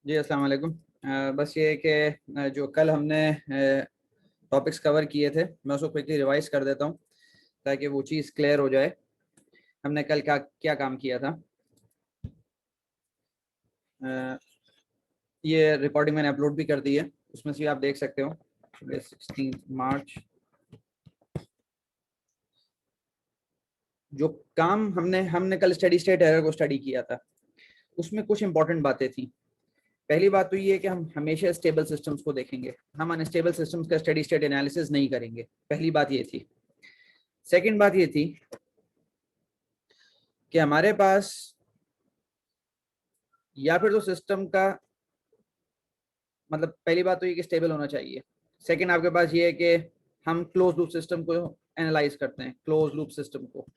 जी अस्सलाम वालेकुम। बस ये कि जो कल हमने टॉपिक्स कवर किए थे मैं उसको क्विकली रिवाइज कर देता हूँ ताकि वो चीज़ क्लियर हो जाए। हमने कल क्या क्या काम किया था। अ, ये रिकॉर्डिंग मैंने अपलोड भी कर दी है, उसमें से आप देख सकते हो। 16 मार्च जो काम हमने कल स्टडी स्टेट एरर को स्टडी किया था, उसमें कुछ इंपॉर्टेंट बातें थी। पहली बात तो ये है कि हम हमेशा स्टेबल सिस्टम्स को देखेंगे, हम अनस्टेबल सिस्टम्स का स्टडी स्टेट एनालिसिस नहीं करेंगे। पहली बात ये थी। सेकंड बात ये थी कि हमारे पास या फिर तो सिस्टम का मतलब पहली बात तो ये कि स्टेबल होना चाहिए। सेकंड आपके पास ये है कि हम क्लोज लूप सिस्टम को एनालाइज करते हैं। क्लोज लूप सिस्टम को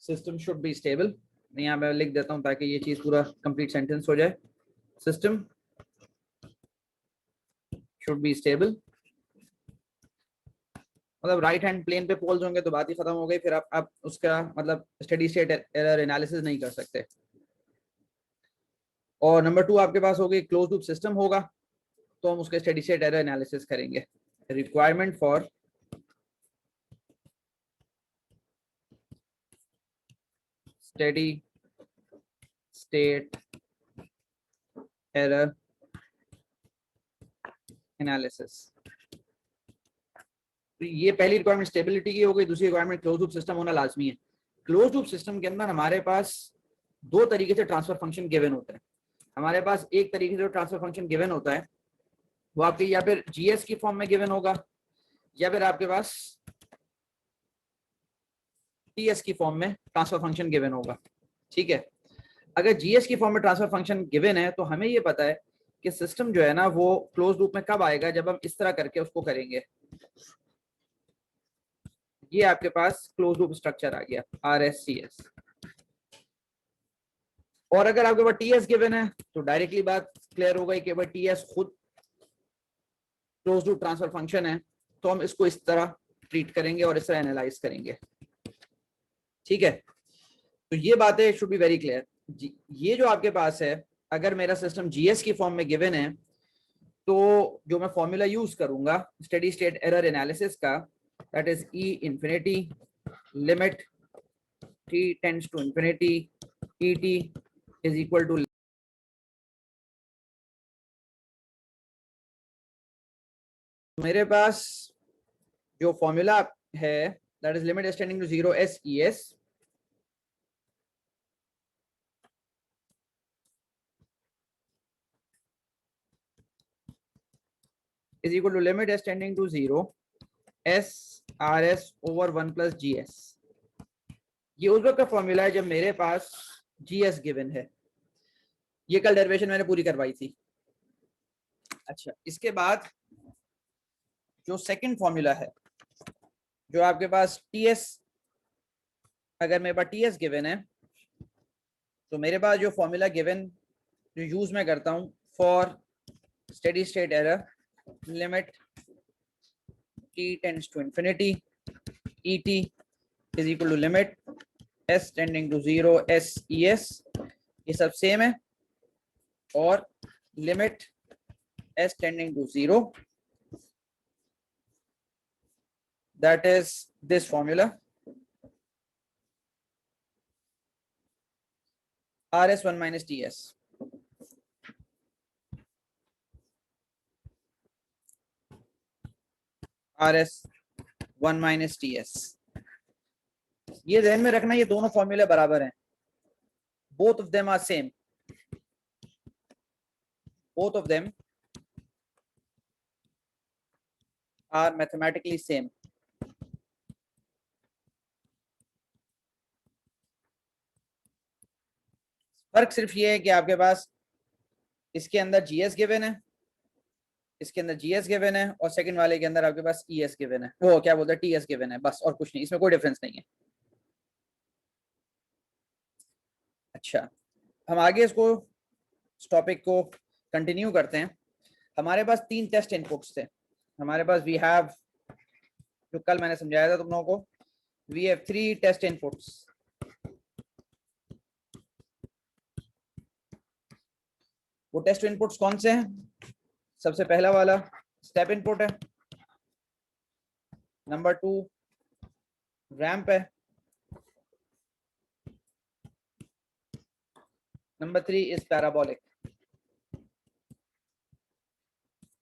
सिस्टम शुड बी स्टेबल। यहाँ मैं लिख देता हूँ ताकि ये चीज पूरा कंप्लीट सेंटेंस हो जाए। सिस्टम शुड बी स्टेबल, मतलब राइट हैंड प्लेन पे पोल्स होंगे तो बात ही खत्म हो गई। फिर आप उसका मतलब स्टेडी स्टेट एरर एनालिसिस नहीं कर सकते। और नंबर टू आपके पास होगी क्लोज लूप सिस्टम होगा तो हम उसके स्टेडी स्टेट एरर एनालिसिस करेंगे। Requirement for steady state error analysis. तो ये पहली रिक्वायरमेंट स्टेबिलिटी की हो गई। दूसरी रिक्वायरमेंट क्लोज लूप सिस्टम होना लाजमी है। क्लोज लूप सिस्टम के अंदर हमारे पास दो तरीके से ट्रांसफर फंक्शन गिवन होते हैं। हमारे पास एक तरीके से ट्रांसफर फंक्शन गिवन होता है वो आपके या फिर जीएस की फॉर्म में गिवन होगा या फिर आपके पास टीएस की फॉर्म में ट्रांसफर फंक्शन गिवन होगा। ठीक है, अगर जीएस की फॉर्म में ट्रांसफर फंक्शन गिवन है तो हमें ये पता है कि सिस्टम जो है ना वो क्लोज लूप में कब आएगा, जब हम इस तरह करके उसको करेंगे। ये आपके पास क्लोज लूप स्ट्रक्चर आ गया RSCS। और अगर आपके पास टीएस गिवन है तो डायरेक्टली बात क्लियर हो गई कि भाई टीएस खुद क्लोज लूप ट्रांसफर फंक्शन है, तो हम इसको इस तरह ट्रीट करेंगे और इस तरह एनालाइज करेंगे। ठीक है, तो ये बातें शुड बी वेरी क्लियर। ये जो आपके पास है, अगर मेरा सिस्टम जीएस की फॉर्म में गिवन है तो जो मैं फॉर्मूला यूज करूंगा स्टेडी स्टेट एरर एनालिसिस का, that is E infinity limit t tends to infinity et is equal to मेरे पास जो फॉर्मूला है that is limit extending to 0 SES is equal to limit s tending to 0 SRS over 1 plus GS। ये उस वक्त का formula है जब मेरे पास GS गिवन है। ये कल डेरिवेशन मैंने पूरी करवाई थी। अच्छा, इसके बाद जो सेकंड फॉर्मूला है, जो आपके पास TS, अगर मेरे पास TS गिवन है तो मेरे पास जो फॉर्मूला गिवन जो यूज मैं करता हूं for steady state error, limit t tends to infinity et is equal to limit s tending to 0 SES, ये सब सेम है। और limit s tending to 0, that is this formula RS1 minus TS। RS1 minus TS, ये ध्यान में रखना, ये दोनों फॉर्मूले बराबर हैं। both of them are same, both of them are mathematically same। फर्क सिर्फ ये है कि आपके पास इसके अंदर जीएस गिवन है, इसके अंदर जीएस गिवन है, और सेकंड वाले के अंदर आपके पास ईएस गिवन है, वो क्या बोलते हैं टीएस गिवन है, बस और कुछ नहीं, इसमें कोई डिफरेंस नहीं है। अच्छा, हम आगे इसको इस टॉपिक को कंटिन्यू करते हैं। हमारे पास 3 टेस्ट इनपुट्स थे। हमारे पास वी हैव, जो कल मैंने समझाया था तुम लोगों को, वी हैव 3 टेस्ट इनपुट्स। वो टेस्ट इनपुट्स कौन से हैं? सबसे पहला वाला स्टेप इनपुट है, नंबर 2 रैंप है, number 3 is parabolic.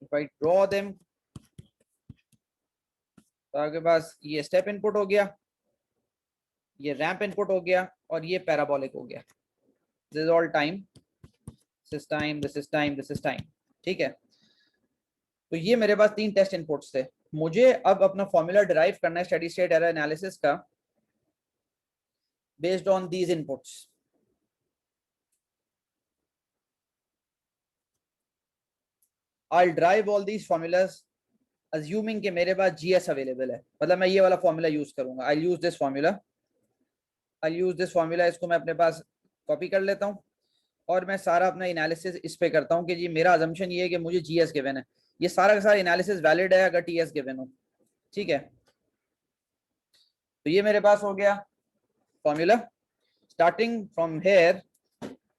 If I draw them, तो आपके पास ये स्टेप इनपुट हो गया, ये रैंप इनपुट हो गया, और ये पैराबोलिक हो गया. This is all time, this is time, this is time, this is time. ठीक है, तो ये मेरे पास 3 टेस्ट इनपुट्स थे. मुझे अब अपना फॉर्मूला डिराइव करना है स्टेडी स्टेट एरर एनालिसिस का based on these inputs. I'll drive all these formulas assuming कि मेरे पास GS अवेलेबल है. मतलब मैं ये वाला फॉर्मूला यूज करूंगा. I'll use this formula. इसको मैं अपने पास कॉपी कर लेता हूँ और मैं सारा अपना एनालिसिस इस पे करता हूँ कि जी मेरा अजम्पशन ये है कि मुझे GS गिवन है. ये सारा का सारा एनालिसिस वैलिड है अगर TS गिवन हो. ठीक है, तो ये मेरे पास हो गया फॉर्मूला. स्टार्टिंग फ्रॉम हेयर,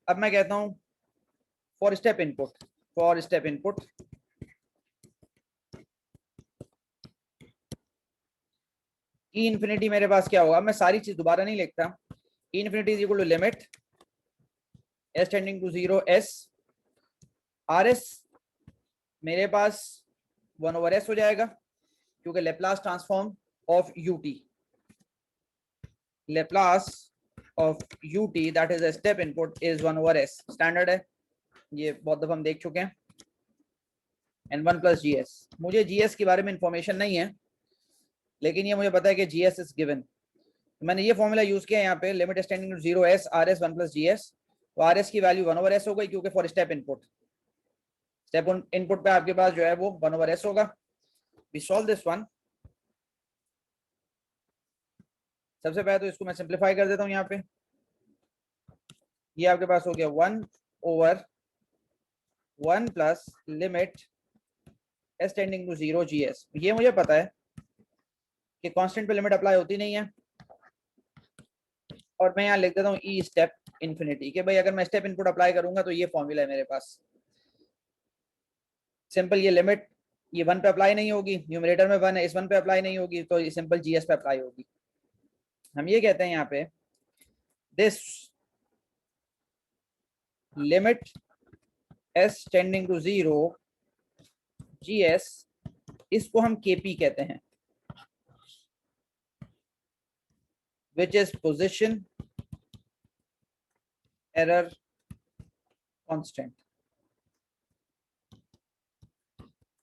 अब मैं कहता हूँ for step input E infinity मेरे पास क्या होगा. मैं सारी चीज दोबारा नहीं लिखता. E infinity is equal to limit S tending to 0 S R s. मेरे पास 1/s हो जाएगा क्योंकि Laplace transform of UT, Laplace of UT that is a step input is 1/s. Standard है, ये बहुत दफा हम देख चुके हैं. And 1 plus GS. मुझे GS के बारे में इंफॉर्मेशन नहीं है, लेकिन ये मुझे पता है कि GS इज गिवन. मैंने ये फॉर्मूला यूज किया यहाँ पे, limit extending to 0 S R S 1 plus GS. तो RS की वैल्यू 1/s हो गई क्योंकि फॉर स्टेप इनपुट पे आपके पास जो है वो 1/s होगा. We solve this one. सबसे पहले तो इसको मैं सिंप्लीफाई कर देता हूँ. यहाँ पे ये आपके पास हो गया 1/1 plus limit S tending to 0 GS. ये मुझे पता है कि कांस्टेंट पे लिमिट अप्लाई होती नहीं है, और मैं यहाँ लिख देता हूँ ई स्टेप इन्फिनिटी कि भाई अगर मैं स्टेप इनपुट अप्लाई करूंगा तो ये फॉर्मूला है मेरे पास. सिंपल, ये लिमिट ये 1 पे अप्लाई नहीं होगी, न्यूमरेटर में 1 है, इस 1 पे अप्लाई नहीं होगी, तो ये सिंपल GS पे अप्लाई होगी. हम ये कहते हैं यहाँ पे this limit S tending to 0 GS, इसको हम KP कहते हैं, which is position error constant.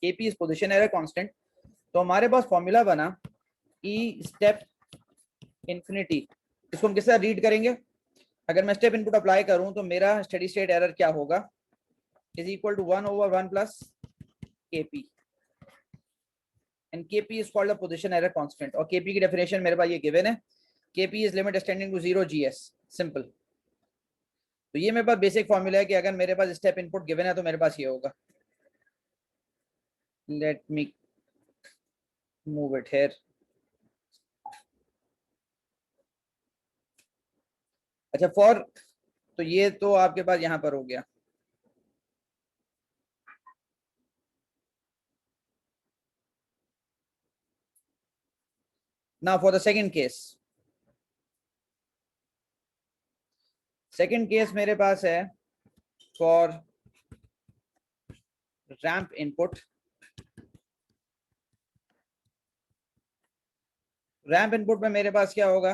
KP is position error constant. तो हमारे पास फॉर्मूला बना E स्टेप इन्फिनिटी. इसको हम किस तरह रीड करेंगे? अगर मैं स्टेप इनपुट अप्लाई करूं तो मेरा स्टेडी स्टेट एरर क्या होगा, is equal to 1/1 plus KP. And KP is called the position error constant. और KP की डेफिनेशन मेरे पास ये गिवन है, KP is limit extending to 0 GS. Simple. तो ये मेरे पास बेसिक फॉर्मूला है कि अगर मेरे पास स्टेप इनपुट गिवन है तो मेरे पास ये होगा. Let me move it here. अच्छा, फॉर, तो ये तो आपके पास यहां पर हो गया. Now for the second case मेरे पास है for ramp input. Ramp input में मेरे पास क्या होगा,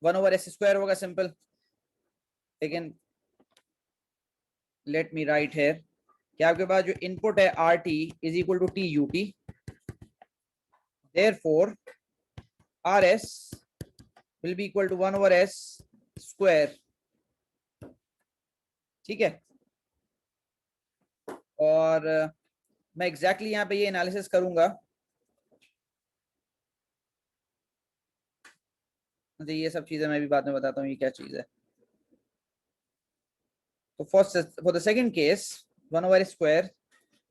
1/s² होगा. सिंपल. लेकिन लेट मी राइट हियर कि आपके पास जो इनपुट है RT is equal to TUT. Therefore RS will be equal to 1/s². ठीक है, और मैं एग्जैक्टली यहाँ पे ये एनालिसिस करूंगा. ये सब चीजें मैं भी बाद में बताता हूँ ये क्या चीज है. तो for the second case 1/s²,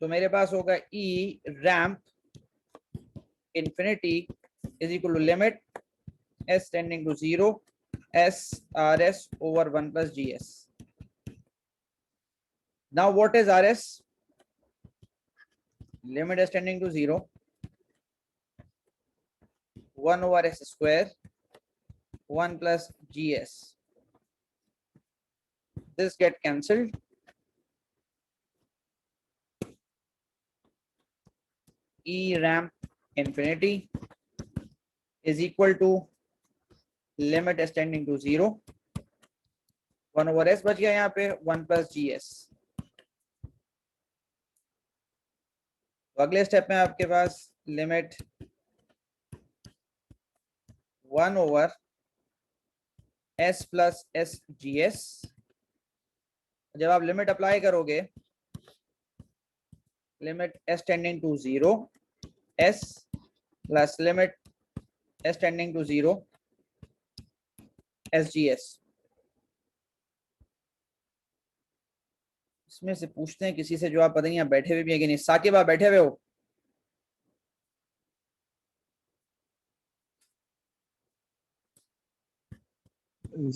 तो मेरे पास होगा E ramp infinity is equal to limit S tending to 0 S RS over 1 plus GS. Now what is RS? Limit s tending to 0, 1 over s square 1 plus gs. This get cancelled. E ramp infinity is equal to limit s tending to 0, 1 over s बच गया यहाँ पे 1 plus gs. तो अगले step में आपके पास limit 1 over s plus s G s. जब आप लिमिट अप्लाई करोगे, limit s tending to 0 s plus limit s tending to 0 S G s. इसमें से पूछते हैं किसी से जो आप पता नहीं आप बैठे हुए भी है कि नहीं. साकिब आप बैठे हुए हो?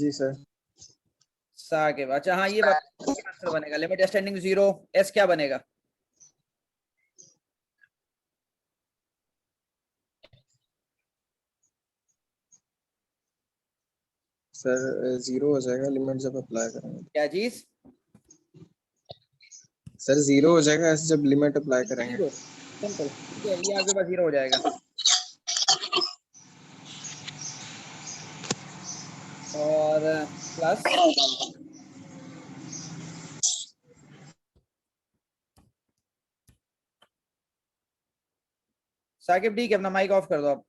जी सर. साकिब, अच्छा हाँ ये बात बनेगा. Limit s tending to 0 s क्या बनेगा? सर 0 हो जाएगा लिमिट जब अप्लाई करेंगे. क्या चीज? सर 0 हो जाएगा ऐसे जब लिमिट अप्लाई करेंगे. 0 सिंपल. ठीक है, ये आपके पास 0 हो जाएगा. और प्लस साकिब ठीक है, अपना माइक ऑफ कर दो आप.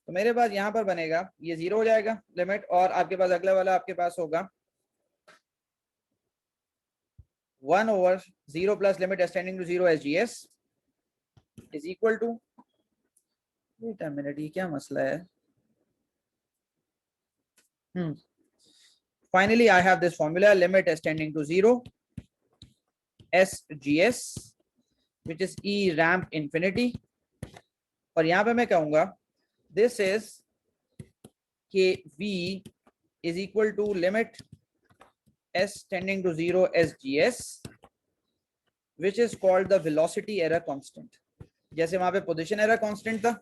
तो मेरे पास यहाँ पर बनेगा ये 0 हो जाएगा लिमिट, और आपके पास अगला वाला आपके पास होगा 1 over 0 plus limit extending to 0 S G S is equal to. Wait a minute, ये क्या मसला है? Finally I have this formula limit extending to 0 S G S which is E ramp infinity. और यहाँ पे मैं कहूंगा this is kv is equal to limit s tending to 0 sgs which is called the velocity error constant. जैसे वहां पे position error constant था,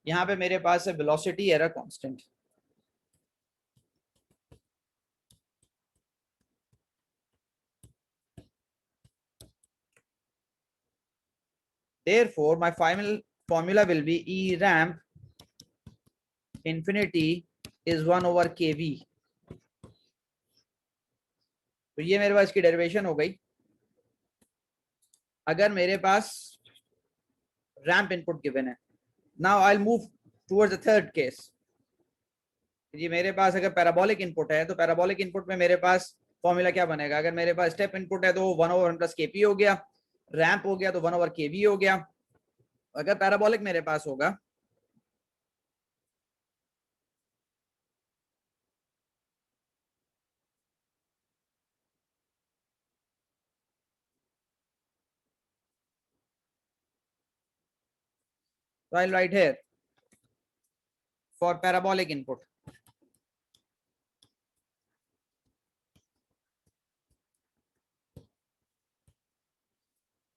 यहाँ पे मेरे पास है velocity error constant. therefore my final formula will be e ramp infinity is 1 over kv. तो ये मेरे पास की डेरिवेशन हो गई. अगर मेरे पास रैम्प इनपुट गिवन है, now I will move towards the third case. ये मेरे पास अगर पैराबोलिक इनपुट है तो पैराबोलिक इनपुट में मेरे पास फॉर्मूला क्या बनेगा? अगर मेरे पास स्टेप इनपुट है तो 1 ओवर 1 प्लस केपी हो गया. रैम्प हो गया तो 1 ओवर केवी हो गया. अगर पैराबोलिक मेरे पास होगा तो I write here for parabolic input.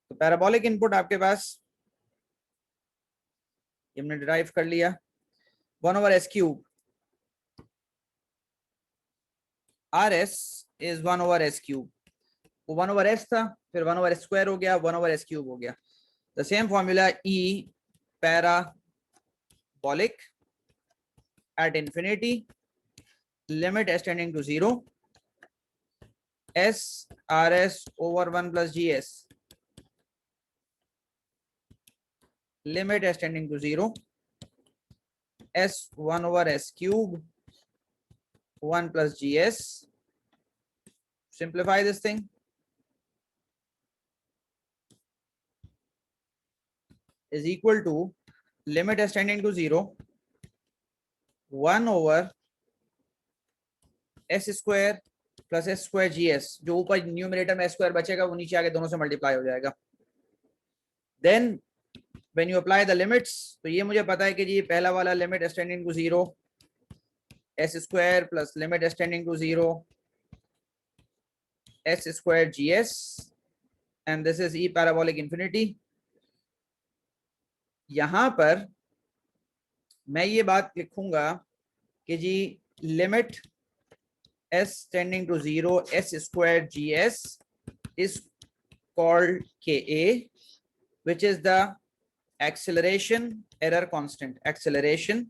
तो पैराबोलिक इनपुट आपके पास हमने डिराइव कर लिया 1 over s cube. R s is 1 over s cube. वो 1 ओवर एस था, फिर 1 ओवर एस स्क्वायर हो गया, 1 ओवर एस क्यूब हो गया. The same formula E parabolic at infinity limit s tending to 0 s rs over 1 plus gs limit s tending to 0 s 1 over s cube 1 plus gs. Simplify this thing. Is equal to limit s tending to 0 1 over s square plus S square G S. जो ऊपर numerator में S square बचेगा वो नीचे आके दोनों से multiply हो जाएगा. Then when you apply the limits, तो ये मुझे पता है कि जी पहला वाला limit extending to 0 s square plus limit s tending to 0 s square gs and this is e parabolic infinity. यहां पर मैं ये बात लिखूंगा कि जी limit s tending to 0 s square gs is called ka, which is the acceleration error constant. Acceleration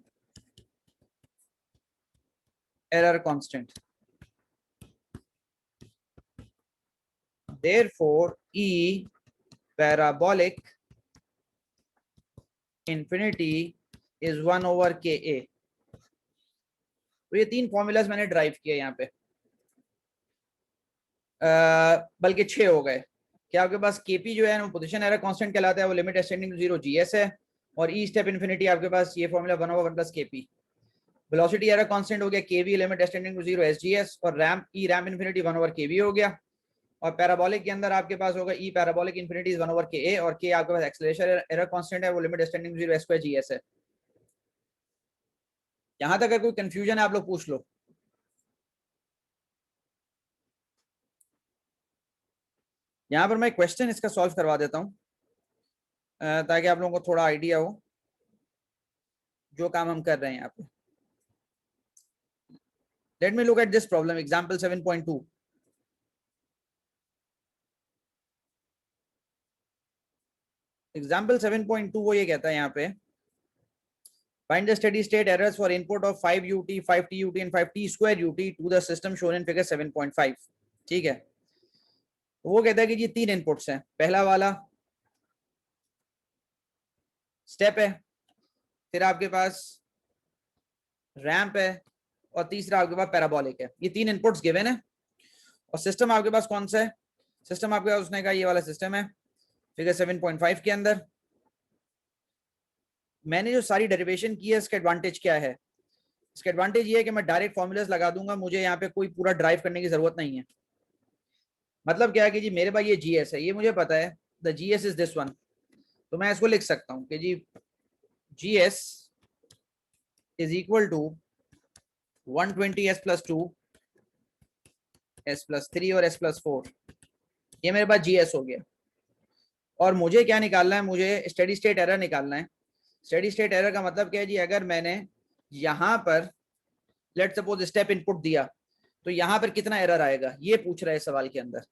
error constant. Therefore, E parabolic infinity is 1 over Ka. तो ये तीन फॉर्मूलाज मैंने ड्राइव किए यहाँ पे, बल्कि 6 हो गए। क्या आपके पास Kp जो है वो पोजीशन एरर कांस्टेंट कहलाता है, वो लिमिट एक्सटेंडिंग टू 0 GS है, और E स्टेप इन्फिनिटी आपके पास ये formula 1 over 1 plus Kp। Velocity error constant हो गया Kv limit extending to 0 SGS, और ramp E ramp infinity 1 over Kv हो गया। और पैराबोलिक के अंदर आपके पास होगा E parabolic infinity 1 over Ka, और K आपके पास एक्सेलरेशन एरर कांस्टेंट है, वो limit extending to 0 S square GS है। यहां तक अगर कोई कंफ्यूजन है आप लोग पूछ लो। यहाँ पर मैं क्वेश्चन इसका सॉल्व करवा देता हूँ ताकि आप लोगों को थोड़ा आइडिया हो जो काम हम कर रहे हैं यहाँ पे। Let me look at this problem, example 7.2। Example 7.2 वो ये कहता है यहाँ पे, find the steady state errors for input of 5 ut 5 t ut and 5 t square ut to the system shown in figure 7.5। ठीक है, वो कहता है कि ये तीन इनपुट्स हैं, पहला वाला स्टेप है, फिर आपके पास रैंप है, और तीसरा आपके पास पैराबोलिक है। ये तीन इनपुट्स गिवन है, और सिस्टम आपके पास कौन सा है? सिस्टम आपके पास उसने कहा ये वाला सिस्टम है फिगर 7.5 के अंदर। मैंने जो सारी डेरिवेशन की है इसका एडवांटेज क्या है? इसका एडवांटेज ये है कि मैं डायरेक्ट फॉर्मूलाज लगा दूंगा, मुझे यहाँ पे कोई पूरा ड्राइव करने की जरूरत नहीं है। मतलब क्या है कि जी मेरे पास ये GS है, ये मुझे पता है the GS is this one, तो मैं इसको लिख सकता हूँ कि G GS is equal to 120s plus 2 s plus 3 और s plus 4। ये मेरे पास GS हो गया, और मुझे क्या निकालना है? मुझे स्टेडी स्टेट एरर निकालना है। स्टेडी स्टेट एरर का मतलब क्या है जी, अगर मैंने यहाँ पर लेट सपोज स्टेप इनपुट दिया तो यहाँ पर कितना एरर आएगा, ये पूछ रहा है सवाल के अंदर।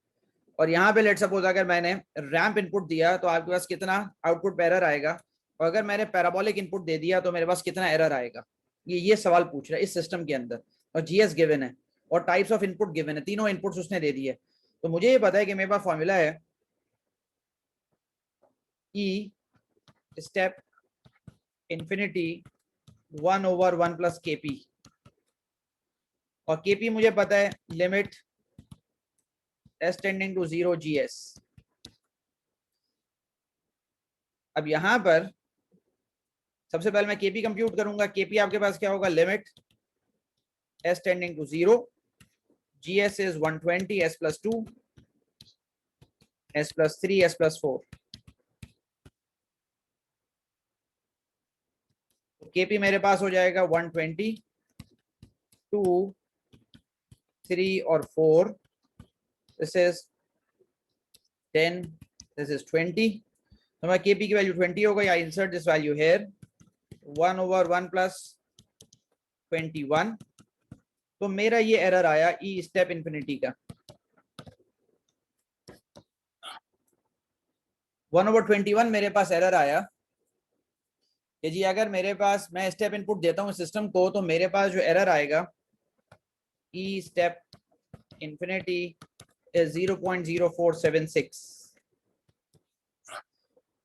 और यहाँ पे लेट सपोज अगर मैंने रैंप इनपुट दिया तो आपके पास कितना आउटपुट पे एरर आएगा, और अगर मैंने पैराबोलिक इनपुट दे दिया तो मेरे पास कितना एरर आएगा। ये सवाल पूछ रहा है इस सिस्टम के अंदर, और GS गिवन है और टाइप्स ऑफ इनपुट गिवन है, तीनों इनपुट्स उसने दे दिए। तो मुझे ये पता है कि मेरे पास फॉर्मूला है E step infinity 1 over 1 plus Kp, और Kp मुझे पता है limit s tending to 0 GS। अब यहां पर सबसे पहले मैं Kp कंप्यूट करूंगा। Kp आपके पास क्या होगा? Limit s tending to 0 GS is 120 s plus 2 s plus 3 s plus 4। तो Kp मेरे पास हो जाएगा 120 2 3 और 4, this is 10, this is 20। तो मैं Kp की वैल्यू 20 हो गई। I insert this value here 1 over 1 plus 21। तो मेरा ये एरर आया E स्टेप इन्फिनिटी का 1 over 21 मेरे पास एरर आया कि जी अगर मेरे पास मैं स्टेप इनपुट देता हूँ सिस्टम को तो मेरे पास जो एरर आएगा E स्टेप इन्फिनिटी इज 0.0476।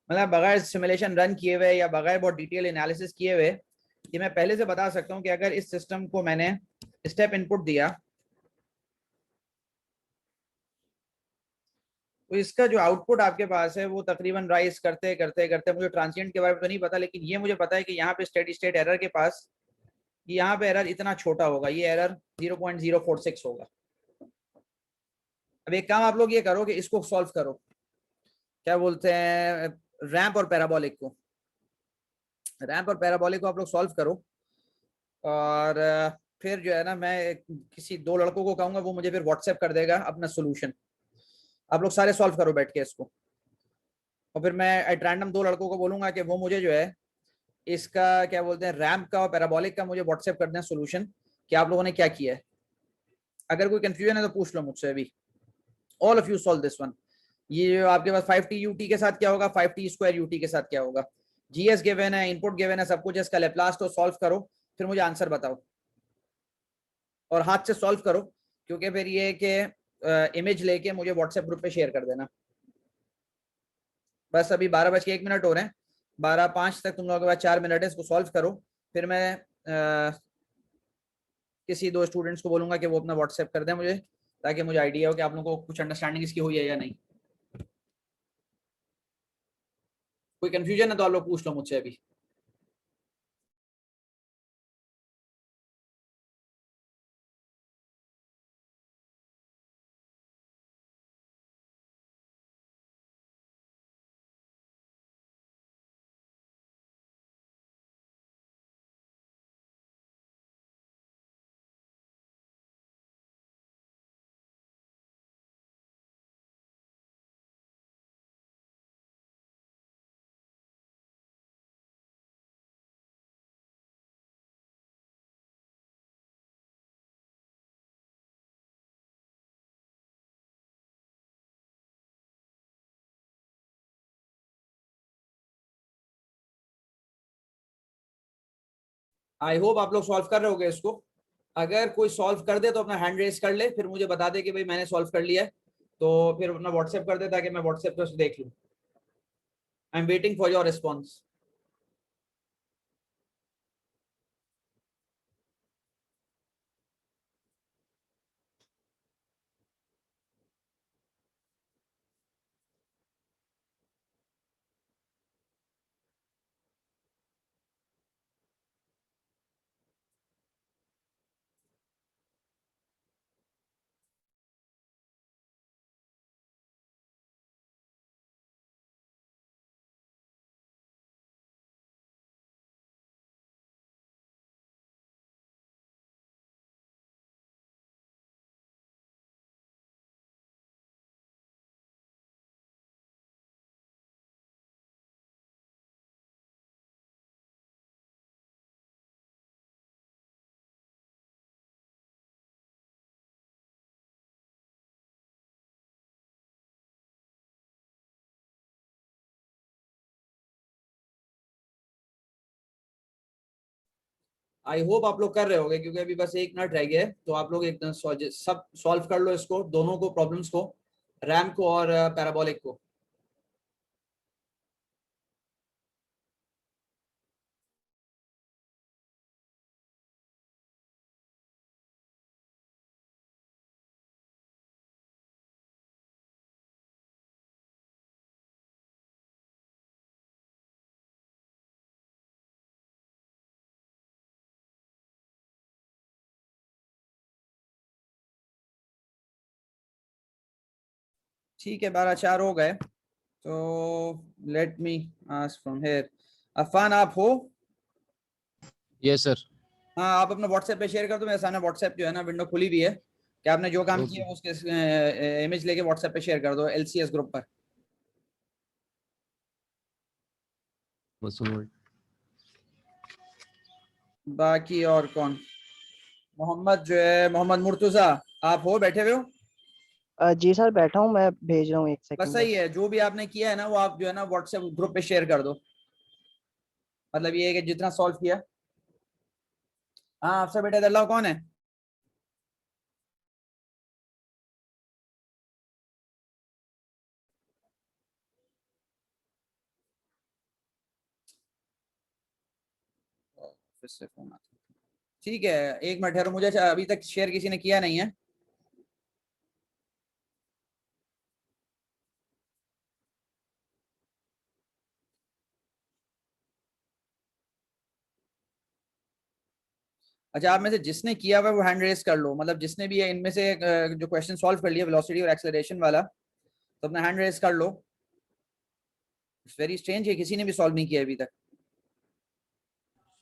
मतलब बगैर सिमुलेशन रन किए हुए या बगैर बहुत डिटेल एनालिसिस किए हुए कि मैं पहले से बता सकता हूँ कि अगर इस सिस्टम को मैंने स्टेप इनपुट दिया तो इसका जो आउटपुट आपके पास है वो तकरीबन राइज करते करते करते, मुझे ट्रांसिएंट के बारे में तो नहीं पता, लेकिन ये मुझे पता है कि यहाँ पे स्टेडी स्टेट एरर के पास यहाँ पे एरर इतना छोटा होगा, ये एरर 0.046 होगा। अब एक काम आप लोग ये करो कि इसको सॉल्व करो, क्या बोलते हैं, रैंप और पैराबोलिक को आप लोग सॉल्व करो, और फिर जो है ना मैं किसी 2 लड़कों को कहूंगा, वो मुझे फिर व्हाट्सएप कर देगा अपना सोल्यूशन। आप लोग सारे सॉल्व करो बैठ के इसको, और फिर मैं एट रैंडम 2 लड़कों को बोलूंगा कि वो मुझे जो है इसका क्या बोलते हैं रैम्प का और पैराबोलिक का मुझे व्हाट्सएप कर दें सोल्यूशन कि आप लोगों ने क्या किया है। अगर कोई कंफ्यूजन है तो पूछ लो मुझसे अभी। All of you solve this one. ये जो आपके पास 5t ut के साथ क्या होगा, 5t स्क्वायर ut के साथ क्या होगा, जीएस गिवन है, इनपुट गिवन है, सब कुछ। इसका लैप्लास तो सॉल्व करो, फिर मुझे आंसर बताओ और हाथ से सॉल्व करो, क्योंकि फिर ये कि इमेज लेके मुझे व्हाट्सएप ग्रुप पे शेयर कर देना। बस अभी 12:01 हो रहे हैं, 12:05 तक तुम लोगों के पास 4 मिनट है, इसको सॉल्व करो। फिर मैं किसी 2 स्टूडेंट्स को बोलूंगा कि वो अपना व्हाट्सएप कर दें मुझे, ताकि मुझे आइडिया हो कि आप लोगों को कुछ अंडरस्टैंडिंग इसकी हुई है या नहीं। कोई कंफ्यूजन है तो आप लोग पूछ लो मुझसे अभी। आई होप आप लोग सॉल्व कर रहे होगे इसको। अगर कोई सॉल्व कर दे तो अपना हैंड रेस कर ले, फिर मुझे बता दे कि भाई मैंने सॉल्व कर लिया है, तो फिर अपना व्हाट्सएप कर दे ताकि मैं व्हाट्सएप पे उसे देख लूँ। I am waiting for your response. I hope आप लोग कर रहे होगे, क्योंकि अभी बस 1 मिनट रह गया है, तो आप लोग एकदम सब सॉल्व कर लो इसको, दोनों को, प्रॉब्लम्स को, रैम को और पैराबोलिक को। ठीक है, 12:04 हो गए, तो let me ask from here. Afan आप हो? Yes sir. हाँ, आप अपना व्हाट्सएप पे शेयर कर दो, मेरे सामने व्हाट्सएप जो है ना विंडो खुली भी है, कि आपने जो काम ओके किया उसके इमेज लेके व्हाट्सएप पे शेयर कर दो एलसीएस ग्रुप पर। बस सुनो। बाकी और कौन? मोहम्मद जो है, मोहम्मद मुर्तुजा, आप हो, बैठे हुए हो? जी सर बैठा हूँ, मैं भेज रहा हूँ, एक बस सेकंड सही बस। है, जो भी आपने किया है ना वो आप जो है ना व्हाट्सएप ग्रुप पे शेयर कर दो। मतलब ये है कि जितना सॉल्व किया। हाँ, आपसे बेटा दल्ला कौन है? फिर से फोन आता है। ठीक है, 1 मिनट ठहरो, मुझे अभी तक शेयर किसी ने किया नहीं है। अच्छा, आप में से जिसने किया हुआ है वो हैंड रेस कर लो, मतलब जिसने भी है इनमें से जो क्वेश्चन सॉल्व कर लिया वेलोसिटी और एक्सेलरेशन वाला, तो अपना हैंड रेस कर लो। इट्स वेरी स्ट्रेंज है, किसी ने भी सॉल्व नहीं किया अभी तक।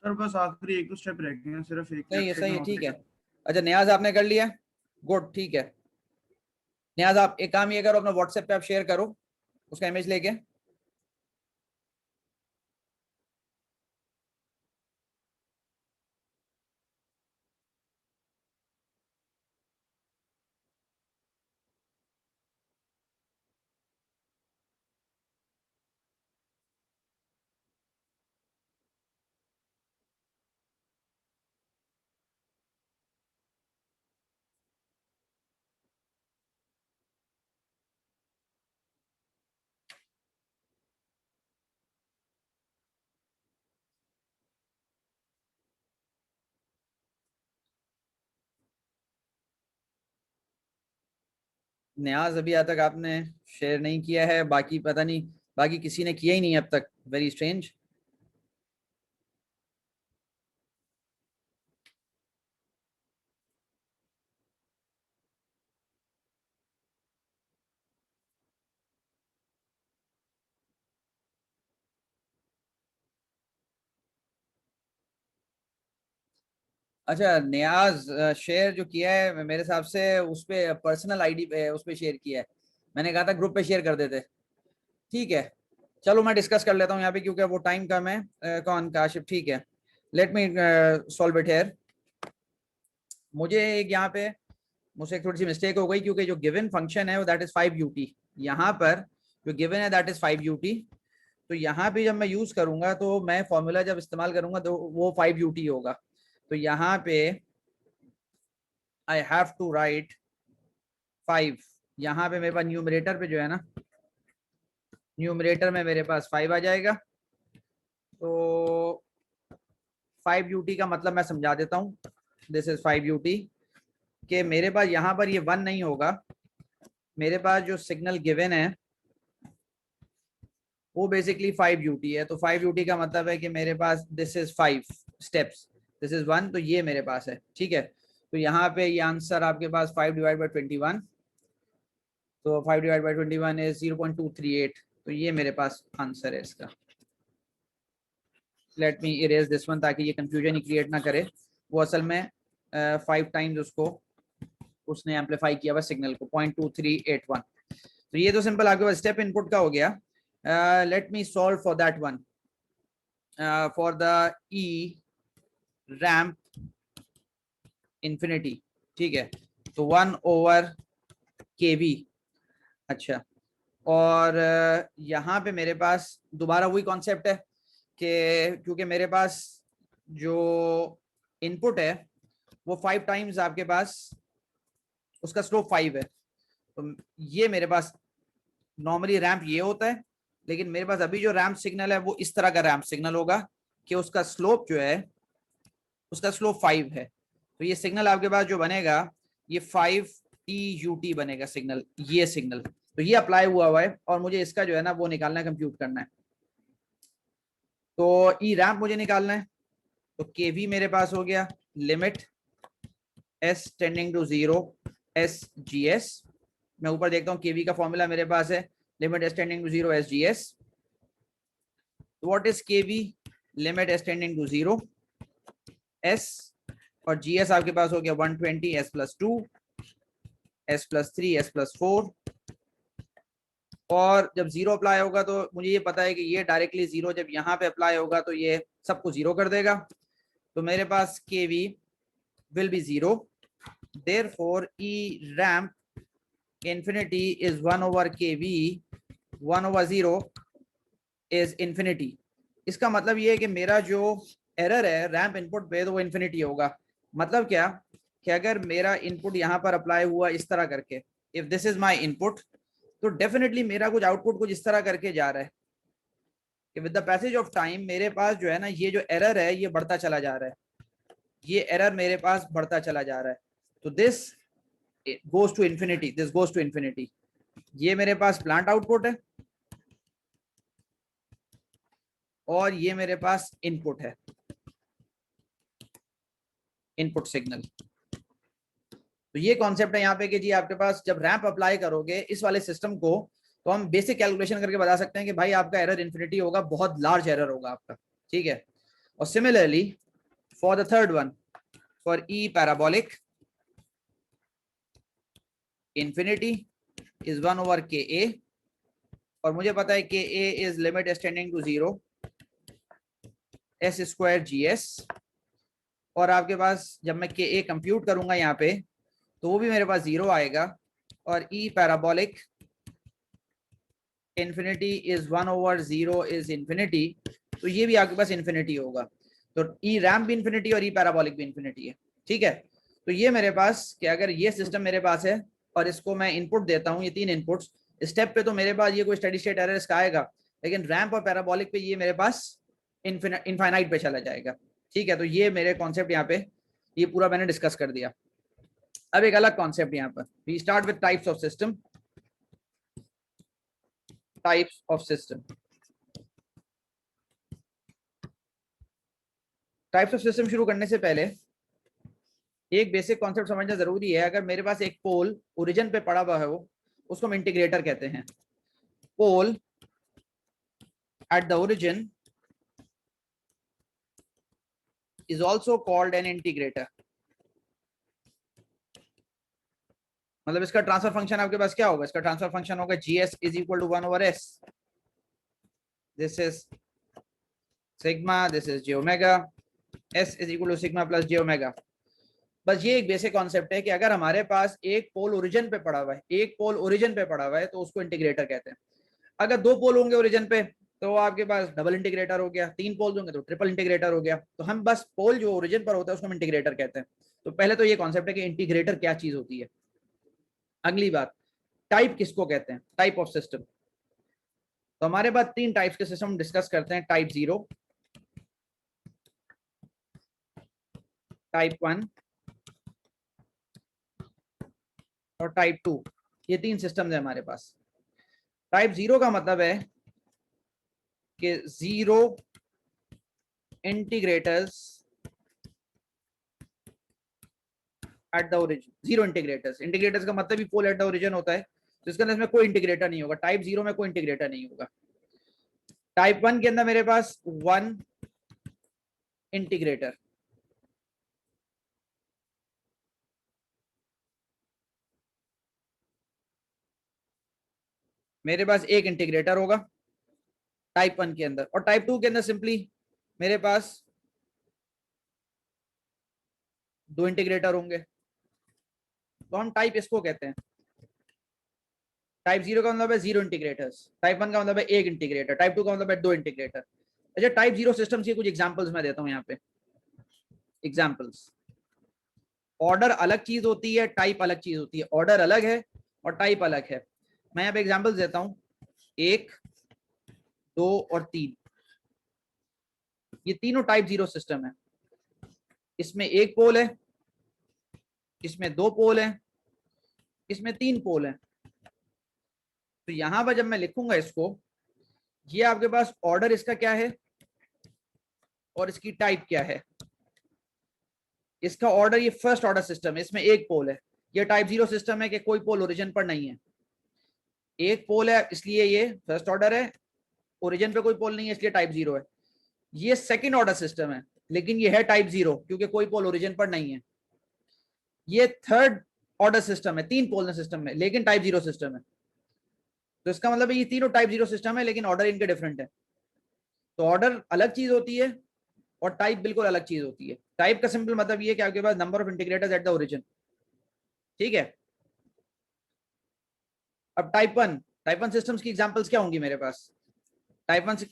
सर बस आखिरी एक दो स्टेप रह गए हैं, सिर्फ एक सही है, लेफ्ट सही साइड है, में ठीक है। ऑपरेटर। अच्छा न्याज आपने कर लिया, गुड, ठीक है। न्याज आप एक काम ये करो, अपना व्हाट्सएप पे आप शेयर करो उसका इमेज लेके। न्याज अभी आज तक आपने शेयर नहीं किया है, बाकी पता नहीं, बाकी किसी ने किया ही नहीं अब तक, वेरी स्ट्रेंज। अच्छा न्याज, शेयर जो किया है मेरे हिसाब से उस पे पर्सनल आईडी पे उस पे शेयर किया है। मैंने कहा था ग्रुप पे शेयर कर देते। ठीक है, चलो मैं डिस्कस कर लेता हूँ यहाँ पे क्योंकि वो टाइम कम है। कौन काशिफ, ठीक है, let me solve it here. मुझे एक यहाँ पे मुझसे एक थोड़ी सी मिस्टेक हो गई क्योंकि जो गिवन फंक्शन है वो दैट इज 5ut। यहाँ पर जो गिवन है दैट इज 5ut। तो यहाँ पे जब मैं यूज करूंगा तो मैं फॉर्मूला जब इस्तेमाल करूंगा तो वो 5ut होगा। तो यहाँ पे आई हैव टू राइट 5। यहाँ पे मेरे पास न्यूमरेटर पे जो है ना, न्यूमरेटर में मेरे पास 5 आ जाएगा। तो 5ut का मतलब मैं समझा देता हूँ। दिस इज 5ut कि मेरे पास यहाँ पर ये 1 नहीं होगा। मेरे पास जो सिग्नल गिवन है वो बेसिकली 5ut है। तो 5ut का मतलब है कि मेरे पास this is 5 steps, this is 1, तो ये मेरे पास है। ठीक है, तो यहाँ पे ये आंसर आपके पास 5 डिवाइड बाई 21, तो 5 डिवाइड बाई 21 इज 0.238। तो ये मेरे पास आंसर है इसका। Let me erase this one ताकि ये कंफ्यूजन ही क्रिएट ना करे। वो असल में 5 टाइम्स उसने एम्पलीफाई किया हुआ सिग्नल को 0.2381। तो ये तो सिंपल आपके पास स्टेप इनपुट का हो गया। Let me solve for that one, for the E ramp infinity. ठीक है, तो 1/kV। अच्छा, और यहाँ पे मेरे पास दोबारा वही कॉन्सेप्ट है कि क्योंकि मेरे पास जो इनपुट है वो 5 टाइम्स आपके पास उसका स्लोप 5 है। तो ये मेरे पास नॉर्मली रैंप ये होता है, लेकिन मेरे पास अभी जो रैंप सिग्नल है वो इस तरह का रैंप सिग्नल होगा कि उसका स्लोप जो है उसका स्लोप 5 है। तो ये सिग्नल आपके पास जो बनेगा ये 5TUT बनेगा सिग्नल, ये सिग्नल। तो ये अप्लाई हुआ है और मुझे इसका जो है ना वो निकालना है, कंप्यूट करना है। तो ई रैंप मुझे निकालना है। तो केवी मेरे पास हो गया, limit s tending to 0 SGS। मैं ऊपर देखता हूँ केवी का फॉर्मूला मेरे पास है limit s tending to 0 SGS। What is KV? Limit s tending to 0 S और GS आपके पास हो गया 120 S+2 S+3 S+4। और जब 0 अप्लाई होगा तो मुझे ये पता है कि ये डायरेक्टली 0 जब यहाँ पे अप्लाई होगा तो ये सबको 0 कर देगा। तो मेरे पास KV will be 0, therefore E ramp infinity is 1/kV, 1/0 is infinity। इसका मतलब ये है कि मेरा जो एरर है रैम्प इनपुट पे तो वो इन्फिनिटी होगा। मतलब क्या कि अगर मेरा इनपुट यहाँ पर अप्लाई हुआ इस तरह करके, if this is my input, तो डेफिनेटली मेरा कुछ आउटपुट कुछ इस तरह करके जा रहा है कि with the passage of time मेरे पास जो है ना ये जो एरर है ये बढ़ता चला जा रहा है, ये एरर मेरे पास बढ़ता चला जा रहा है। तो this goes to infinity, this goes to infinity. ये मेरे पास प्लांट आउटपुट है और ये मेरे पास इनपुट है, इनपुट सिग्नल। तो ये कॉन्सेप्ट है यहाँ पे कि जी आपके पास जब रैंप अप्लाई करोगे इस वाले सिस्टम को तो हम बेसिक कैलकुलेशन करके बता सकते हैं कि भाई आपका एरर इन्फिनिटी होगा, बहुत लार्ज एरर होगा आपका। ठीक है, और similarly for the third one, for E parabolic, infinity is 1 over K A, और मुझे पता है के A is limit extending to 0 s square G s, और आपके पास जब मैं के ए कंप्यूट करूंगा यहाँ पे तो वो भी मेरे पास 0 आएगा, और E parabolic infinity is 1 over 0 is infinity, तो ये भी आपके पास इंफिनिटी होगा। तो ई रैम्प भी इंफिनिटी और ई पैराबोलिक भी इंफिनिटी है, ठीक है। तो ये मेरे पास कि अगर ये सिस्टम मेरे पास है और इसको मैं इनपुट देता हूँ, ये 3 इनपुट्स, स्टेप पे तो मेरे पास ये कोई स्टेडी स्टेट एरर इसका आएगा, लेकिन रैम्प और पैराबोलिक पे ये मेरे पास इनफाइनाइट पे चला जाएगा, ठीक है। तो ये मेरे कॉन्सेप्ट यहाँ पे ये पूरा मैंने डिस्कस कर दिया। अब एक अलग कॉन्सेप्ट यहाँ पर, we start with types of system. Types of system, types of system शुरू करने से पहले एक बेसिक कॉन्सेप्ट समझना जरूरी है। अगर मेरे पास एक पोल ओरिजिन पे पड़ा हुआ है, वो उसको हम इंटीग्रेटर कहते हैं। Pole at the origin is also called an integrator। मतलब इसका ट्रांसफर फंक्शन आपके पास क्या होगा? इसका ट्रांसफर फंक्शन होगा gs is equal to 1 over s, this is sigma, this is j omega, s is equal to sigma plus j omega। बस ये एक बेसिक कॉन्सेप्ट है कि अगर हमारे पास एक पोल ओरिजिन पे पड़ा हुआ है, एक पोल ओरिजिन पे पड़ा हुआ है, तो उसको इंटीग्रेटर कहते हैं। अगर 2 पोल होंगे ओरिजिन पे तो आपके पास डबल इंटीग्रेटर हो गया, 3 पोल होंगे तो ट्रिपल इंटीग्रेटर हो गया। तो हम बस पोल जो ओरिजिन पर होता है उसको हम इंटीग्रेटर कहते हैं। तो पहले तो ये कॉन्सेप्ट है कि इंटीग्रेटर क्या चीज होती है। अगली बात, टाइप किसको कहते हैं? Type of system. तो हमारे पास 3 टाइप्स के सिस्टम डिस्कस करते हैं, टाइप 0, टाइप 1 और टाइप 2। ये 3 सिस्टम्स है हमारे पास। टाइप 0 का मतलब है कि 0 integrators at the origin. 0 integrators, integrators का मतलब भी पोल एट द ओरिजिन होता है, तो इसके अंदर इसमें कोई इंटीग्रेटर नहीं होगा। टाइप 0 में कोई इंटीग्रेटर नहीं होगा। टाइप 1 के अंदर मेरे पास 1 इंटीग्रेटर, मेरे पास एक इंटीग्रेटर होगा टाइप 1 के अंदर। और टाइप 2 के अंदर सिंपली मेरे पास 2 इंटीग्रेटर होंगे। तो हम टाइप इसको कहते हैं। टाइप 0 का मतलब है 0 इंटीग्रेटर्स, टाइप 1 का मतलब है 1 इंटीग्रेटर, टाइप 2 का मतलब है 2 इंटीग्रेटर। अच्छा, टाइप 0 सिस्टम्स के कुछ एग्जांपल्स मैं देता हूं यहाँ पे। एग्जांपल्स, ऑर्डर अलग चीज होती है, टाइप अलग चीज होती है। ऑर्डर अलग है और टाइप अलग है। मैं यहाँ पे एग्जांपल्स देता हूँ, 1, 2 और 3। ये तीनों टाइप 0 सिस्टम है। इसमें 1 पोल है, इसमें 2 पोल है, इसमें 3 पोल है। तो यहां पर जब मैं लिखूंगा इसको, ये आपके पास ऑर्डर इसका क्या है और इसकी टाइप क्या है। इसका ऑर्डर, ये फर्स्ट ऑर्डर सिस्टम है, इसमें 1 पोल है। ये टाइप 0 सिस्टम है कि कोई पोल ओरिजिन पर नहीं है, 1 पोल है, इसलिए ये फर्स्ट ऑर्डर है। ओरिजिन पे कोई पोल नहीं है, इसलिए टाइप 0 है। ये सेकंड ऑर्डर सिस्टम है, लेकिन ये है टाइप 0 क्योंकि कोई पोल ओरिजिन पर नहीं है। ये थर्ड ऑर्डर सिस्टम है, 3 पोल सिस्टम में, लेकिन टाइप 0 सिस्टम है। तो इसका मतलब है ये तीनों टाइप 0 सिस्टम है, लेकिन ऑर्डर इनके डिफरेंट है। तो ऑर्डर अलग चीज होती है और टाइप बिल्कुल अलग चीज होती है। टाइप का सिंपल मतलब ये है कि आपके पास number of integrators at the origin, ठीक है। अब टाइप 1 सिस्टम्स की एग्जांपल्स क्या होंगी मेरे पास? टाइप 1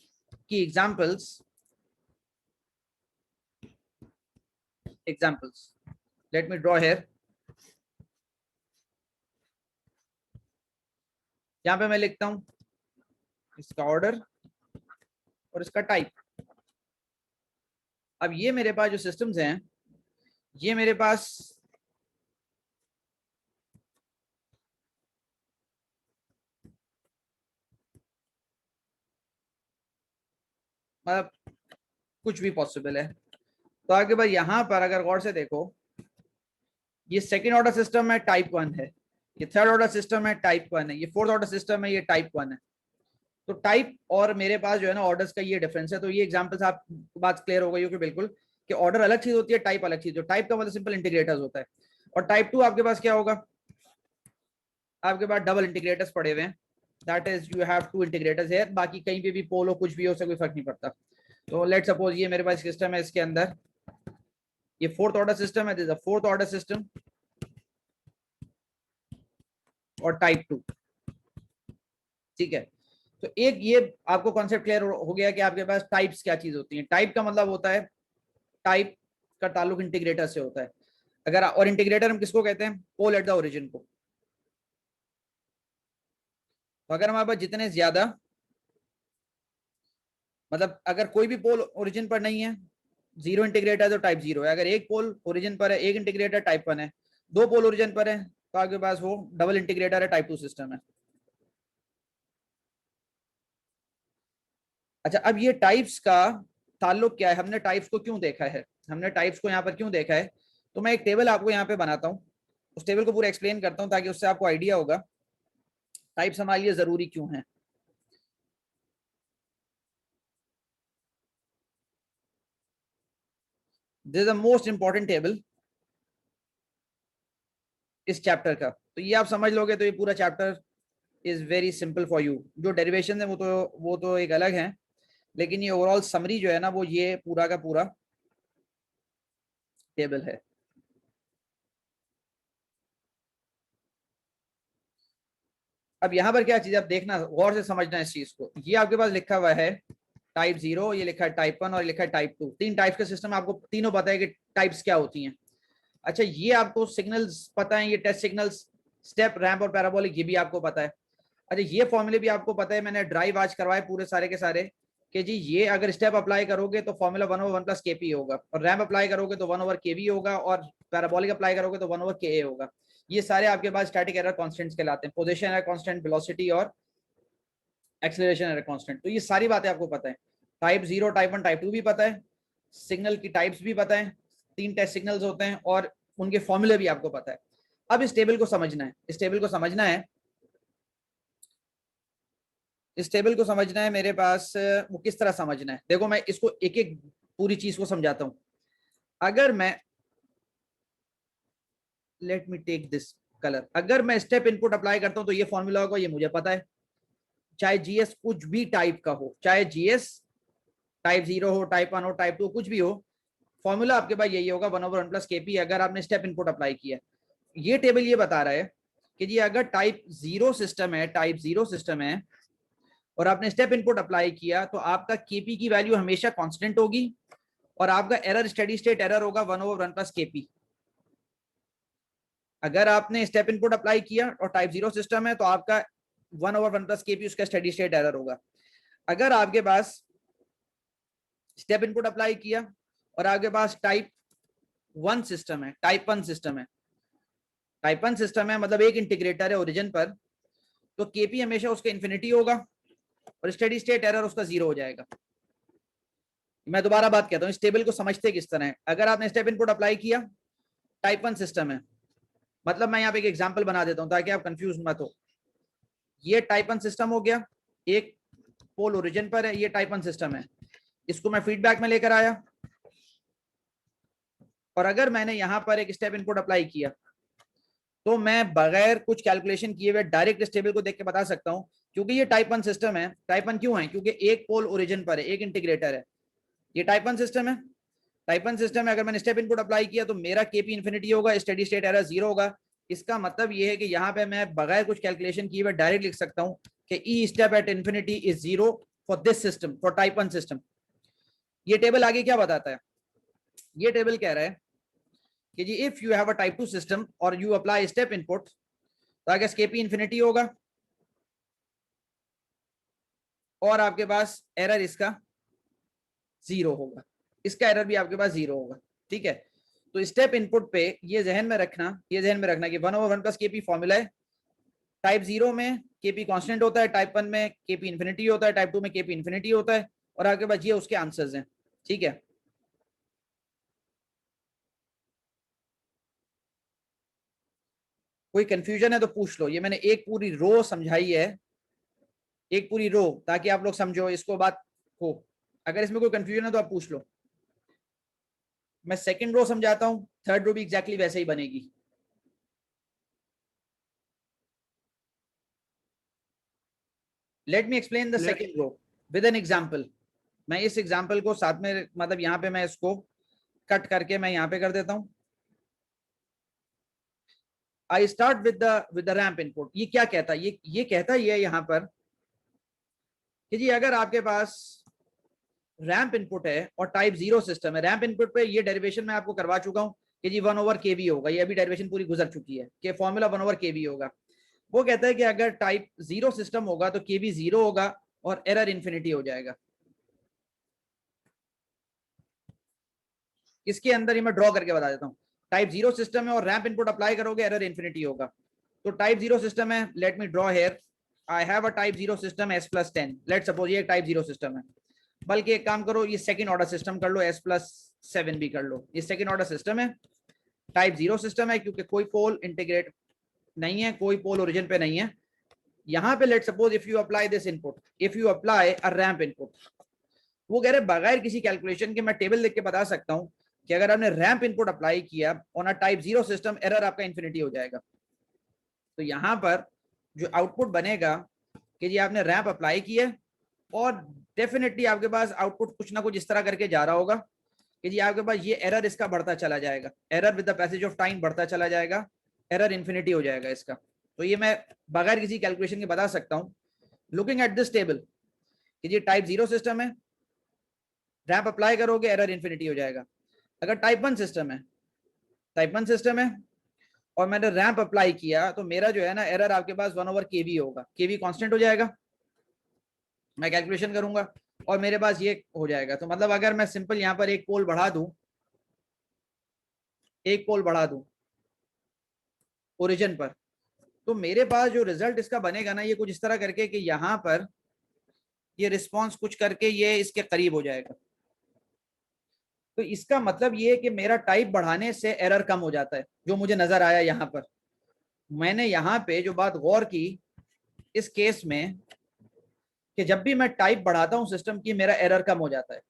की examples let me draw here. यहां पे मैं लिखता हूं इसका ऑर्डर और इसका टाइप। अब ये मेरे पास जो सिस्टम्स हैं, ये मेरे पास मतलब कुछ भी पॉसिबल है। तो आपके पास यहां पर अगर गौर से देखो, ये सेकंड ऑर्डर सिस्टम है, टाइप 1 है। ये थर्ड ऑर्डर सिस्टम है, टाइप 1 है। ये फोर्थ ऑर्डर सिस्टम है, ये टाइप 1 है। तो टाइप और मेरे पास जो है ना ऑर्डर्स का ये डिफरेंस है। तो ये एग्जांपल से आप बात क्लियर हो गई होगी बिल्कुल कि ऑर्डर अलग चीज होती है, टाइप अलग चीज। जो टाइप का मतलब सिंपल इंटीग्रेटर्स होता है, और टाइप 2 आपके पास क्या होगा, आपके पास डबल इंटीग्रेटर्स पड़े हुए हैं। That is you have two integrators here, बाकी कहीं पे भी पोल हो कुछ भी हो, उससे कोई फर्क नहीं पड़ता। तो लेट सपोज ये मेरे पास सिस्टम है, इसके अंदर ये फोर्थ ऑर्डर सिस्टम है, this is a fourth order system और टाइप 2, ठीक है। तो एक ये आपको कॉन्सेप्ट क्लियर हो गया कि आपके पास टाइप्स क्या चीज होती है। टाइप का मतलब होता है, टाइप का ताल्लुक इंटीग्रेटर से होता है। अगर और इंटीग्रेटर हम किसको कहते हैं, पोल एट द ओरिजिन को। तो अगर हमारे पास जितने ज्यादा, मतलब अगर कोई भी पोल ओरिजिन पर नहीं है, जीरो इंटीग्रेटर तो टाइप 0 है। अगर एक पोल ओरिजिन पर है, एक इंटीग्रेटर टाइप 1 है, दो पोल ओरिजिन पर है, तो आपके पास वो डबल इंटीग्रेटर है, टाइप 2 सिस्टम है। अच्छा, अब ये टाइप्स का ताल्लुक क्या है, हमने टाइप्स को क्यों देखा है, हमने टाइप्स को यहाँ पर क्यों देखा है। तो मैं एक टेबल आपको यहाँ पे बनाता हूँ, उस टेबल को पूरा एक्सप्लेन करता हूँ ताकि उससे आपको आइडिया होगा टाइप्स हमारे लिए जरूरी क्यों है। This is the most important table इस चैप्टर का। तो ये आप समझ लोगे तो ये पूरा chapter is very simple for you. जो डेरिवेशन है वो तो एक अलग है, लेकिन ये ओवरऑल समरी जो है ना, वो ये पूरा का पूरा टेबल है। अब यहाँ पर क्या चीज आप देखना, गौर से समझना इस चीज को। ये आपके पास लिखा हुआ है टाइप 0, ये लिखा है टाइप 1 और लिखा है टाइप 2। तीन टाइप्स का सिस्टम, आपको तीनों पता है कि टाइप्स क्या होती हैं। अच्छा, ये आपको सिग्नल्स पता है, ये टेस्ट सिग्नल्स, स्टेप, रैंप और पैराबोलिक, ये भी आपको पता है। अच्छा, ये फॉर्मूले भी आपको पता है, मैंने ड्राइव आज करवाए पूरे सारे के सारे कि जी ये अगर स्टेप अप्लाई करोगे तो फॉर्मूला 1/1 प्लस केपी होगा, और रैंप अप्लाई करोगे तो 1/kv होगा, और पैराबोलिक अप्लाई करोगे तो 1/ka होगा। ये सारे आपके पास स्टैटिक एरर कांस्टेंट्स कहलाते हैं, पोजीशन एरर कांस्टेंट, वेलोसिटी और एक्सेलरेशन एरर कांस्टेंट। तो ये सारी बातें आपको पता है। टाइप 0, टाइप 1, टाइप 2 भी पता है, सिग्नल की टाइप्स भी पता है, तीन टेस्ट सिग्नल्स होते हैं और उनके फॉर्मूले भी आपको पता है। अब इस टेबल को समझना है, इस टेबल को समझना है, इस टेबल को समझना है मेरे पास। वो किस तरह समझना है, देखो मैं इसको एक एक पूरी चीज को समझाता हूं। अगर मैं, let me take this colour, अगर मैं स्टेप इनपुट अप्लाई करता हूं तो ये फॉर्मूला होगा, ये मुझे पता है। चाहे जीएस कुछ भी टाइप का हो, चाहे जीएस टाइप 0 हो, टाइप 1 हो, टाइप 2 कुछ भी हो, फॉर्मूला आपके पास यही होगा 1/1 प्लस केपी, अगर आपने स्टेप इनपुट अप्लाई किया। ये टेबल ये बता रहा है कि जी अगर टाइप 0 सिस्टम है, टाइप 0 सिस्टम है और आपने स्टेप इनपुट अप्लाई किया, तो आपका केपी की वैल्यू हमेशा कांस्टेंट होगी और आपका एरर स्टेडी स्टेट एरर होगा 1/1 प्लस केपी। अगर आपने स्टेप इनपुट अप्लाई किया और टाइप 0 सिस्टम है तो आपका 1/1 प्लस केपी उसका स्टेडी स्टेट एरर होगा। अगर आपके पास स्टेप इनपुट अप्लाई किया और आपके पास टाइप 1 सिस्टम है, टाइप 1 सिस्टम है, टाइप 1 सिस्टम है मतलब एक इंटीग्रेटर है ओरिजिन पर, तो केपी हमेशा उसका इन्फिनिटी होगा और स्टेडी स्टेट एरर उसका 0 हो जाएगा। मैं दोबारा बात कहता हूँ, इस टेबल को समझते किस तरह है। अगर आपने स्टेप इनपुट अप्लाई किया, टाइप 1 सिस्टम है, मतलब मैं यहाँ पे एक एग्जांपल बना देता हूँ ताकि आप कंफ्यूज मत हो। ये टाइप 1 सिस्टम हो गया, एक पोल ओरिजिन पर है, ये टाइप 1 सिस्टम है, इसको मैं फीडबैक में लेकर आया और अगर मैंने यहां पर एक स्टेप इनपुट अप्लाई किया तो मैं बगैर कुछ कैलकुलेशन किए हुए डायरेक्ट इस टेबल को देख के बता सकता हूं, क्योंकि ये टाइप 1 सिस्टम है। टाइप 1 क्यों है, क्योंकि एक पोल ओरिजिन पर है, एक इंटीग्रेटर है, ये टाइप 1 सिस्टम है। टाइप 1 सिस्टम में अगर मैंने स्टेप इनपुट अप्लाई किया तो मेरा केपी इन्फिनिटी होगा, स्टेडी स्टेट एरर 0 होगा। इसका मतलब ये है कि यहाँ पे मैं बगैर कुछ कैलकुलेशन किए हुए डायरेक्ट लिख सकता हूँ कि E step at infinity is 0 for this system, for type 1 system. ये टेबल आगे क्या बताता है, ये टेबल कह रहा है कि जी if you have a type 2 system और यू अप्लाई स्टेप इनपुट, तो आगे केपी इन्फिनिटी होगा और आपके पास एरर इसका 0 होगा, इसका एरर भी आपके पास 0 होगा, ठीक है। तो स्टेप इनपुट पे ये ध्यान में रखना, ये ध्यान में रखना कि 1/1 प्लस केपी फॉर्मूला है। टाइप 0 में केपी कांस्टेंट होता है, टाइप 1 में केपी इन्फिनिटी होता है, टाइप 2 में केपी इन्फिनिटी होता है, और आपके पास ये उसके आंसर्स हैं, ठीक है। कोई कंफ्यूजन है तो पूछ लो, ये मैंने एक पूरी रो समझाई है एक पूरी रो, ताकि आप लोग समझो इसको बात को। अगर इसमें कोई कंफ्यूजन है तो आप पूछ लो। मैं सेकंड रो समझाता हूं, थर्ड रो भी एग्जैक्टली वैसे ही बनेगी। Let me explain the Let- second row with an example. मैं इस एग्जांपल को साथ में, मतलब यहाँ पे मैं इसको कट करके मैं यहाँ पे कर देता हूं। I start with the ramp input. ये क्या कहता है, ये कहता है यहाँ पर कि जी अगर आपके पास रैंप इनपुट है और टाइप 0 सिस्टम है, रैंप इनपुट पे ये डेरिवेशन मैं आपको करवा चुका हूं कि जी 1/kV होगा, ये अभी डेरिवेशन पूरी गुजर चुकी है कि फॉर्मूला 1/kV होगा। वो कहता है कि अगर टाइप 0 सिस्टम होगा तो kV 0 होगा और एरर इन्फिनिटी हो जाएगा। इसके अंदर ही मैं ड्रॉ करके बता देता हूँ। टाइप 0 सिस्टम है और रैंप इनपुट अप्लाई करोगे, एरर इन्फिनिटी होगा। तो टाइप 0 सिस्टम है, let me draw here, I have a type 0 system s+10। Let suppose ये एक टाइप 0 सिस्टम है, बल्कि एक काम करो, ये सेकंड ऑर्डर सिस्टम कर लो, s+7 भी कर लो। ये सेकंड ऑर्डर सिस्टम है, टाइप 0 सिस्टम है, क्योंकि कोई पोल इंटीग्रेट नहीं है, कोई पोल ओरिजिन पे नहीं है। यहाँ पे let suppose if you apply this input, if you apply a ramp input, वो कह रहे बगैर किसी कैलकुलेशन के मैं टेबल देख के बता सकता हूँ कि अगर आपने रैंप इनपुट अप्लाई किया on a type 0 system, error आपका इन्फिनिटी हो जाएगा। तो यहाँ पर जो आउटपुट बनेगा कि जी आपने रैंप अप्लाई किया और डेफिनेटली आपके पास आउटपुट कुछ ना कुछ इस तरह करके जा रहा होगा कि जी आपके पास ये एरर इसका बढ़ता चला जाएगा, error with the passage of time बढ़ता चला जाएगा, एरर इन्फिनिटी हो जाएगा इसका। तो ये मैं बगैर किसी कैलकुलेशन के बता सकता हूँ लुकिंग एट दिस टेबल कि जी टाइप 0 सिस्टम है, रैंप अप्लाई करोगे एरर इन्फिनिटी हो जाएगा। अगर टाइप 1 सिस्टम है, टाइप 1 सिस्टम है और मैंने रैंप अप्लाई किया तो मेरा जो है ना एरर आपके पास 1/kV होगा, kV कांस्टेंट हो जाएगा, मैं कैलकुलेशन करूंगा और मेरे पास ये हो जाएगा। तो मतलब अगर मैं सिंपल यहाँ पर एक पोल बढ़ा दूं, एक पोल बढ़ा दूं ओरिजिन पर, तो मेरे पास जो रिजल्ट इसका बनेगा ना, ये कुछ इस तरह करके कि यहाँ पर ये रिस्पॉन्स कुछ करके ये इसके करीब हो जाएगा। तो इसका मतलब ये है कि मेरा टाइप बढ़ाने से एरर कम हो जाता है, जो मुझे नजर आया यहाँ पर। मैंने यहाँ पे जो बात गौर की इस केस में कि जब भी मैं टाइप बढ़ाता हूं सिस्टम की, मेरा एरर कम हो जाता है।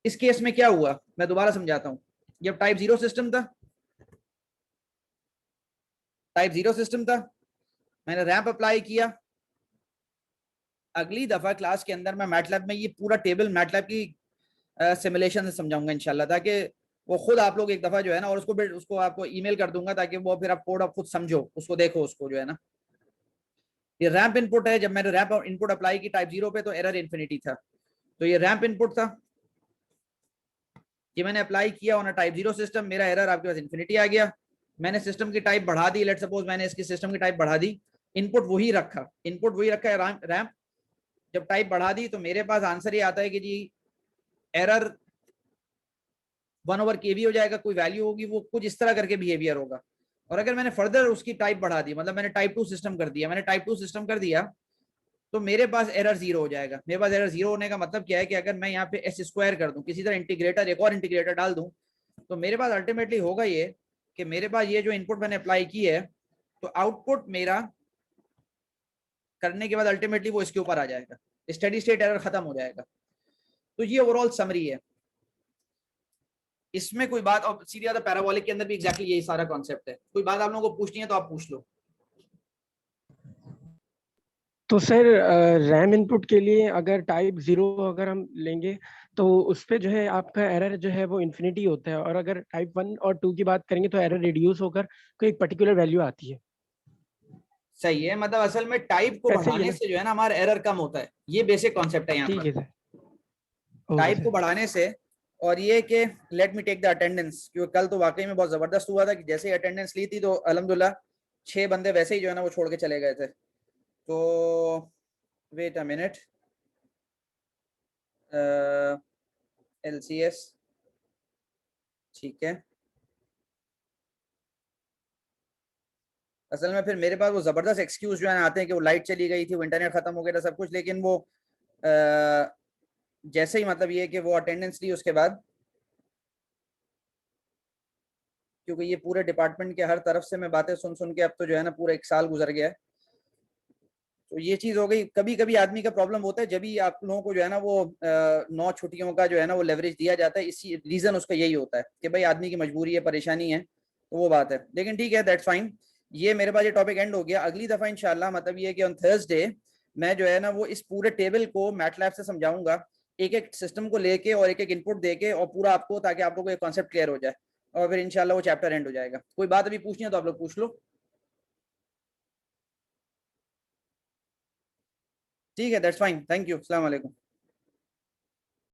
इस केस में क्या हुआ मैं दोबारा समझाता हूं। जब टाइप 0 सिस्टम था, टाइप 0 सिस्टम था, मैंने रैंप अप्लाई किया। अगली दफा क्लास के अंदर मैं मैटलैब में ये पूरा टेबल मैटलैब की सिमुलेशन से समझाऊंगा इंशाल्लाह, ताकि वो खुद आप लोग एक दफा जो है ना, और उसको आपको ईमेल कर दूंगा ताकि वो फिर आप कोड आप खुद समझो, उसको देखो, उसको जो है ना। ये रैंप इनपुट है, जब मैंने रैंप इनपुट अप्लाई की टाइप 0 पे तो एरर इन्फिनिटी था। तो ये रैंप इनपुट था, ये मैंने अप्लाई किया ऑन अ टाइप 0 सिस्टम, मेरा एरर आपके पास इन्फिनिटी आ गया। मैंने सिस्टम की टाइप बढ़ा दी, लेट सपोज मैंने इसकी सिस्टम की टाइप बढ़ा दी, इनपुट वही रखा, इनपुट वही रखा है रैंप। जब टाइप बढ़ा दी तो मेरे पास आंसर ये आता है कि जी एरर 1/kV हो जाएगा, कोई वैल्यू होगी, वो कुछ इस तरह करके बिहेवियर होगा। और अगर मैंने फर्दर उसकी टाइप बढ़ा दी, मतलब मैंने टाइप 2 सिस्टम कर दिया, मैंने टाइप 2 सिस्टम कर दिया, तो मेरे पास एरर 0 हो जाएगा। मेरे पास एरर 0 होने का मतलब क्या है कि अगर मैं यहाँ पे s² कर दूं, किसी तरह इंटीग्रेटर, एक और इंटीग्रेटर डाल दूं, तो मेरे पास अल्टीमेटली होगा ये कि मेरे पास ये जो इनपुट मैंने अप्लाई की है, तो आउटपुट मेरा करने के बाद अल्टीमेटली वो इसके ऊपर आ जाएगा, स्टेडी स्टेट एरर खत्म हो जाएगा। तो ये ओवरऑल समरी है। इसमें कोई बात, और सीधी बात पैराबोलिक के अंदर भी एग्जैक्टली यही सारा कॉन्सेप्ट है। कोई बात आप लोगों को पूछनी है तो आप पूछ लो। तो सर रैम इनपुट के लिए अगर टाइप 0 अगर हम लेंगे तो उस पे जो है आपका एरर जो है वो इन्फिनिटी होता है, और अगर टाइप 1 और 2 की बात करेंगे तो एरर रिड्यूस होकर कोई एक पर्टिकुलर वैल्यू आती है। सही है, मतलब असल में टाइप को ऐसे ही है बढ़ाने ना? से जो है ना हमारा एरर कम होता है, ये बेसिक कॉन्सेप्ट है यहाँ ठीक पर। है सर, ओके टाइप को सर। बढ़ाने से, और ये कि let me take the attendance, क्योंकि कल तो वाकई में बहुत जबरदस्त हुआ था कि जैसे ही अटेंडेंस ली थी तो अल्हम्दुलिल्लाह 6 बंदे वैसे ही जो है ना वो छोड़ के चले गए थे। तो वेट अ मिनट, LCS ठीक है। असल में फिर मेरे पास वो जबरदस्त एक्सक्यूज जो है आते हैं कि वो लाइट चली गई थी, वो इंटरनेट खत्म हो गया था, सब कुछ, लेकिन वो जैसे ही मतलब ये कि वो अटेंडेंस ली उसके बाद, क्योंकि ये पूरे डिपार्टमेंट के हर तरफ से मैं बातें सुन सुन के अब तो जो है ना पूरा 1 साल गुजर गया है, तो ये चीज हो गई। कभी कभी आदमी का प्रॉब्लम होता है जब भी आप लोगों को जो है ना वो 9 छुट्टियों का जो है ना वो लेवरेज दिया जाता है, इसी रीजन उसका यही होता है कि भाई आदमी की मजबूरी है, परेशानी है, तो वो बात है। लेकिन ठीक है, दैट्स फाइन। ये मेरे पास ये टॉपिक एंड हो गया। अगली दफा इंशाल्लाह मतलब ये कि ऑन थर्सडे मैं जो है ना वो इस पूरे टेबल को मैटलैब से समझाऊंगा, एक एक सिस्टम को लेके और एक एक इनपुट देके और पूरा आपको, ताकि आप लोगों को ये कॉन्सेप्ट क्लियर हो जाए और फिर इंशाल्लाह वो चैप्टर एंड हो जाएगा। कोई बात अभी पूछनी है तो आप लोग पूछ लो। ठीक है, दैट्स फाइन, थैंक यू, अस्सलाम वालेकुम।